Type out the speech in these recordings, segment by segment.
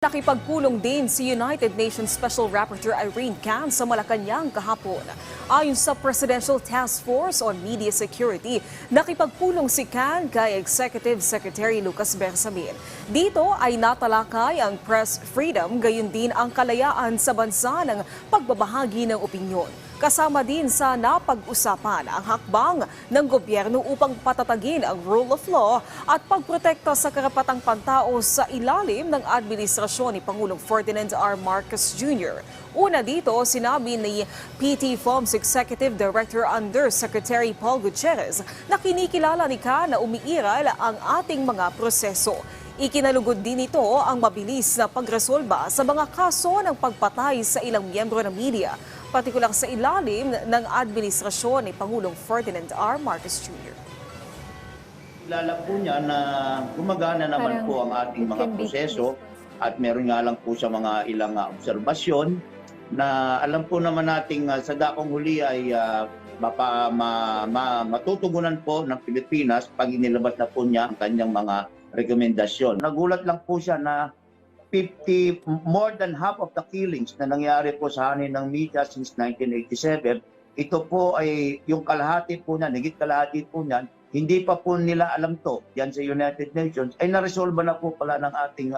Nakipagpulong din si United Nations Special Rapporteur Irene Can sa Malacanang kahapon. Ayon sa Presidential Task Force on Media Security, nakipagpulong si Can kay Executive Secretary Lucas Bersamin. Dito ay natalakay ang press freedom, gayon din ang kalayaan sa bansa ng pagbabahagi ng opinyon. Kasama din sa napag-usapan ang hakbang ng gobyerno upang patatagin ang rule of law at pagprotekta sa karapatang pantao sa ilalim ng administrasyon ni Pangulong Ferdinand R. Marcos Jr. Una dito, sinabi ni PT FOMS Executive Director Undersecretary Paul Gutierrez na kinikilala ni Can na umiiral ang ating mga proseso. Ikinalugod din ito ang mabilis na pagresolba sa mga kaso ng pagpatay sa ilang miyembro ng media, partikular sa ilalim ng administrasyon ni Pangulong Ferdinand R. Marcos Jr. Kilala po niya na gumagana naman po ang ating mga proseso at meron nga lang po sa mga ilang obserbasyon na alam po naman nating sa dakong huli ay matutugunan po ng Pilipinas pag inilabas na po niya ang kanyang mga rekomendasyon. Nagulat lang po siya na more than half of the killings na nangyari po sa hanin ng media since 1987, ito po ay yung kalahati po niyan, higit kalahati po niyan, hindi pa po nila alam to, yan sa United Nations, ay naresolba na po pala ng ating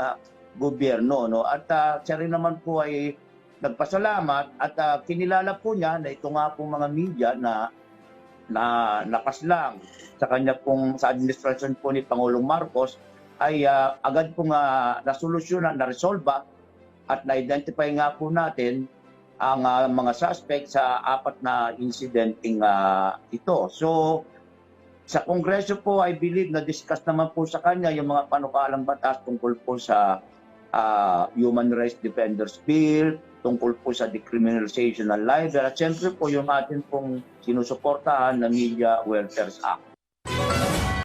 gobyerno. No? At siya rin naman po ay nagpasalamat at kinilala po niya na ito nga po mga media na nakaslang sa kanya pong sa administrasyon po ni Pangulong Marcos ay agad pong nasolusyonan, naresolba at na-identify nga po natin ang mga suspect sa 4 na incidenting ito. So sa Kongreso po, I believe na-discuss naman po sa kanya yung mga panukalang batas tungkol po sa Human Rights Defenders Bill, tungkol po sa decriminalization ng libel at siyempre po yung atin pong sinusuportahan na Media Welfare Act.